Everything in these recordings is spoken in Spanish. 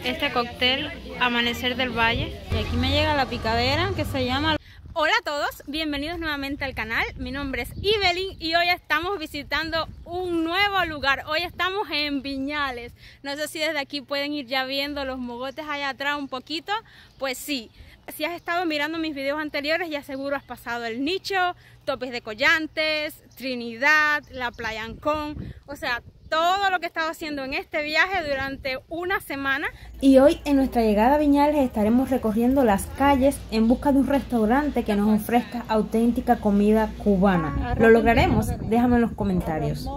este cóctel Amanecer del Valle. Y aquí me llega la picadera que se llama... Hola a todos, bienvenidos nuevamente al canal. Mi nombre es Ibelin y hoy estamos visitando un nuevo lugar. Hoy estamos en Viñales. No sé si desde aquí pueden ir ya viendo los mogotes allá atrás un poquito. Pues sí, si has estado mirando mis videos anteriores ya seguro has pasado el Nicho, Topes de Collantes, Trinidad, la Playa Ancón, o sea, todo lo que he estado haciendo en este viaje durante una semana. Y hoy en nuestra llegada a Viñales estaremos recorriendo las calles en busca de un restaurante que nos ofrezca auténtica comida cubana. ¿Lo lograremos? Déjame en los comentarios.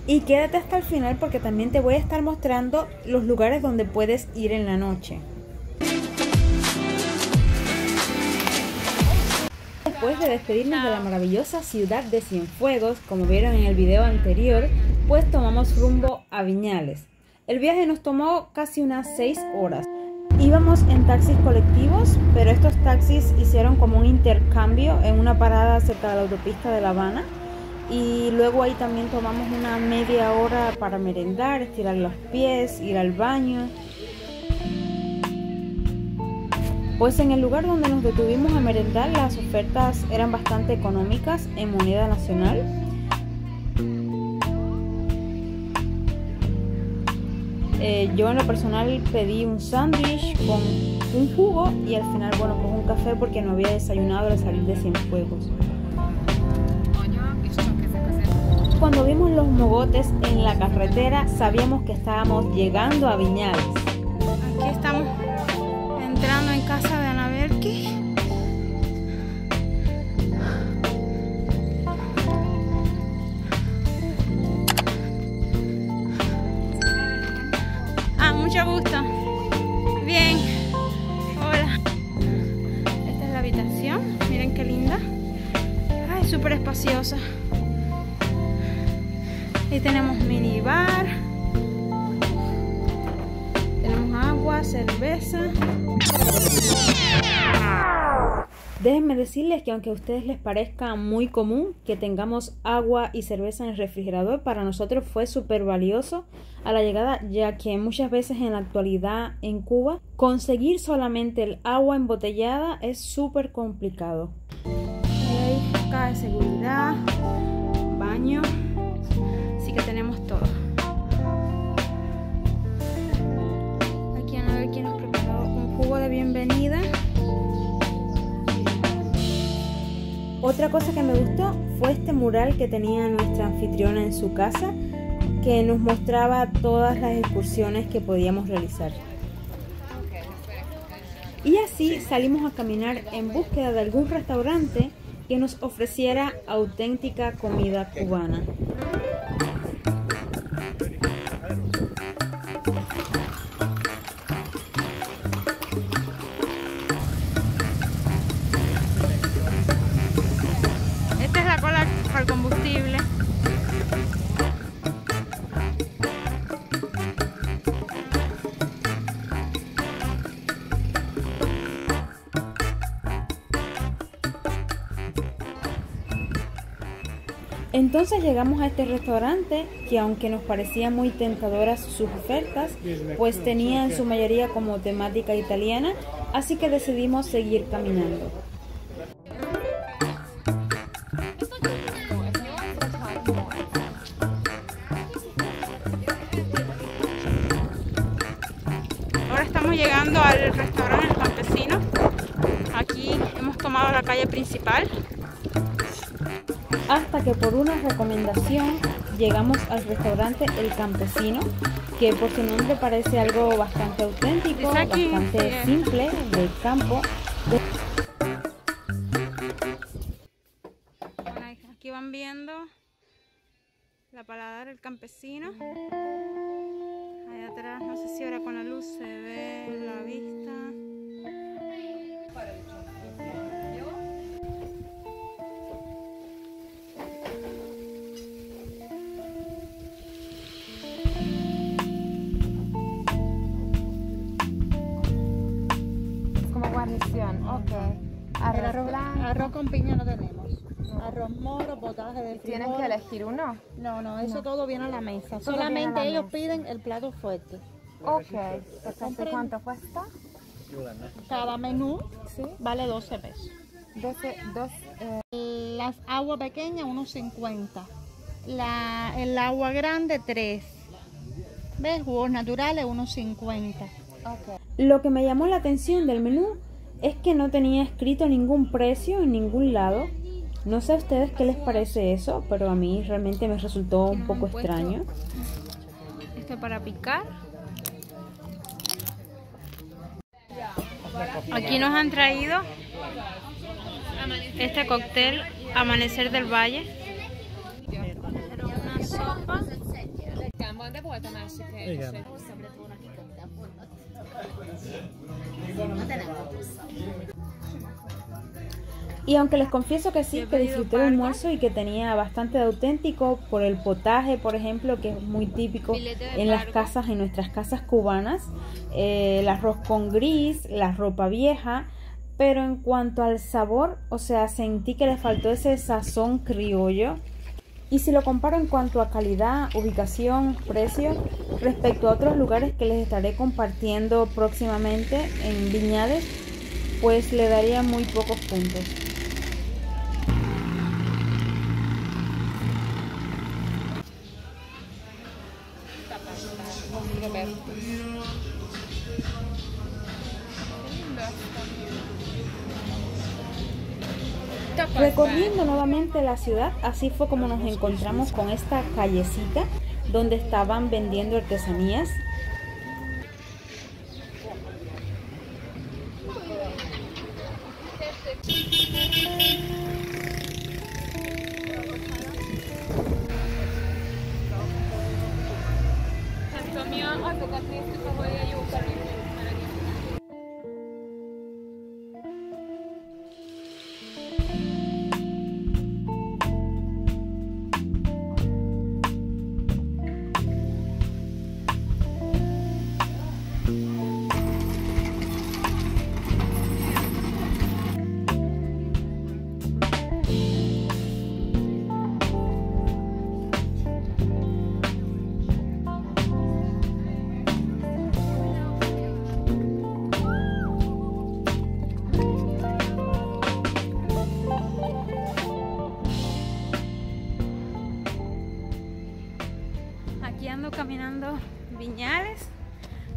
Y quédate hasta el final porque también te voy a estar mostrando los lugares donde puedes ir en la noche. Después de despedirnos de la maravillosa ciudad de Cienfuegos, como vieron en el video anterior, pues tomamos rumbo a Viñales. El viaje nos tomó casi unas 6 horas. Íbamos en taxis colectivos, pero estos taxis hicieron como un intercambio en una parada cerca de la autopista de La Habana. Y luego ahí también tomamos una media hora para merendar, estirar los pies, ir al baño. Pues en el lugar donde nos detuvimos a merendar las ofertas eran bastante económicas en moneda nacional. Yo en lo personal pedí un sándwich con un jugo y al final, bueno, pues un café porque no había desayunado al salir de Cienfuegos. Cuando vimos los mogotes en la carretera sabíamos que estábamos llegando a Viñales. Aquí estamos entrando en casa de Ana Belki. Mucho gusto. Bien. Hola. Esta es la habitación. Miren qué linda. Ay, súper espaciosa. Y tenemos minibar. Tenemos agua, cerveza. Déjenme decirles que aunque a ustedes les parezca muy común que tengamos agua y cerveza en el refrigerador, para nosotros fue súper valioso a la llegada, ya que muchas veces en la actualidad en Cuba conseguir solamente el agua embotellada es súper complicado. Hay caja de seguridad, baño, así que tenemos todo. Aquí a ver quién nos preparó un jugo de bienvenida. Otra cosa que me gustó fue este mural que tenía nuestra anfitriona en su casa, que nos mostraba todas las excursiones que podíamos realizar. Y así salimos a caminar en búsqueda de algún restaurante que nos ofreciera auténtica comida cubana. Al combustible. Entonces llegamos a este restaurante que, aunque nos parecían muy tentadoras sus ofertas, pues tenía en su mayoría como temática italiana, así que decidimos seguir caminando. Estamos llegando al restaurante El Campesino. Aquí hemos tomado la calle principal hasta que por una recomendación llegamos al restaurante El Campesino, que por su nombre parece algo bastante auténtico, bastante simple, de campo. Bueno, aquí van viendo la Paladar El Campesino. Allá atrás, no sé si ahora con la luz se ve la vista. Como guarnición, ok. Arroz con piña no tenemos. Arroz moro, potaje de frijol. ¿Tienes que elegir uno? No, eso todo viene a la mesa. Todo viene a Solamente la ellos mesa. piden el plato fuerte. Ok, perfecto. ¿Cuánto cuesta? Cada menú Sí. vale 12 pesos. 12. Las aguas pequeñas, 1.50. El agua grande, 3. ¿Ves? Jugos naturales, 1.50. Okay. Lo que me llamó la atención del menú es que no tenía escrito ningún precio en ningún lado. No sé a ustedes qué les parece eso, pero a mí realmente me resultó un poco extraño. Esto para picar. Aquí nos han traído este cóctel Amanecer del Valle. Una sopa. Y aunque les confieso que sí, que disfruté el almuerzo y que tenía bastante de auténtico por el potaje, por ejemplo, que es muy típico en las casas, en nuestras casas cubanas, el arroz con gris, la ropa vieja, pero en cuanto al sabor, o sea, sentí que le faltó ese sazón criollo. Y si lo comparo en cuanto a calidad, ubicación, precio, respecto a otros lugares que les estaré compartiendo próximamente en Viñales, pues le daría muy pocos puntos. Recorriendo nuevamente la ciudad, así fue como nos encontramos con esta callecita donde estaban vendiendo artesanías. Aquí ando caminando Viñales.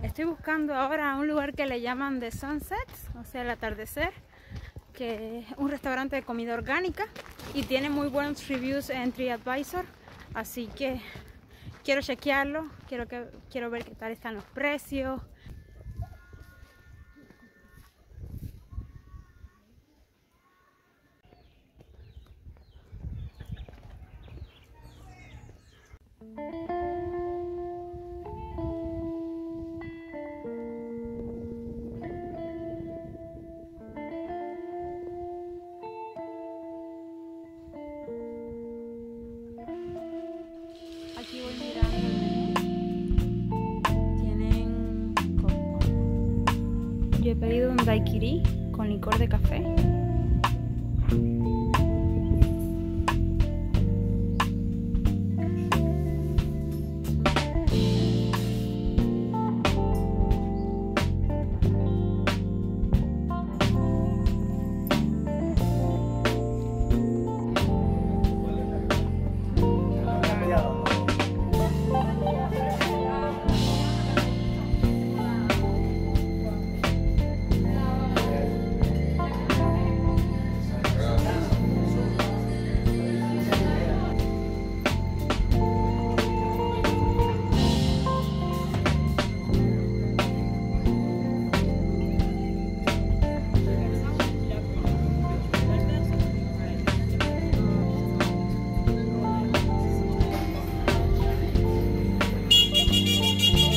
Estoy buscando ahora un lugar que le llaman The Sunsets, o sea, el atardecer, que es un restaurante de comida orgánica y tiene muy buenos reviews en TripAdvisor, así que quiero chequearlo, quiero ver qué tal están los precios. Aquí voy mirando el menú. Tienen coco. Yo he pedido un daiquiri con licor de café.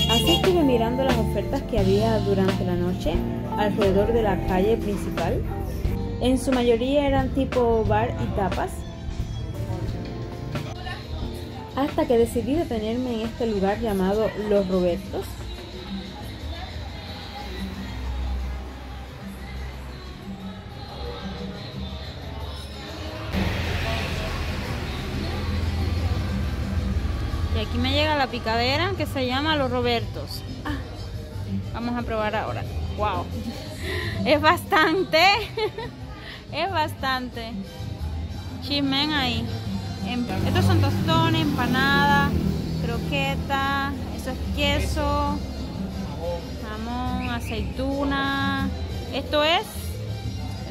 Así estuve mirando las ofertas que había durante la noche alrededor de la calle principal. En su mayoría eran tipo bar y tapas. Hasta que decidí detenerme en este lugar llamado Los Robertos. Y aquí me llega la picadera que se llama Los Robertos. Vamos a probar ahora. Wow. Es bastante. Es bastante. Chismen ahí. Estos son tostones, empanada, croqueta, eso es queso, jamón, aceituna. Esto es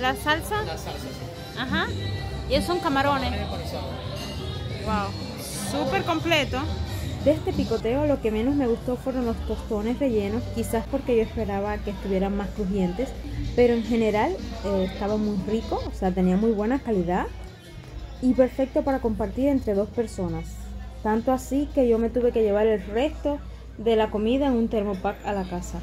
la salsa. La salsa, sí. Ajá. Y esos son camarones. Wow. Súper completo. De este picoteo lo que menos me gustó fueron los tostones rellenos, quizás porque yo esperaba que estuvieran más crujientes, pero en general estaba muy rico, o sea, tenía muy buena calidad y perfecto para compartir entre 2 personas. Tanto así que yo me tuve que llevar el resto de la comida en un termopack a la casa.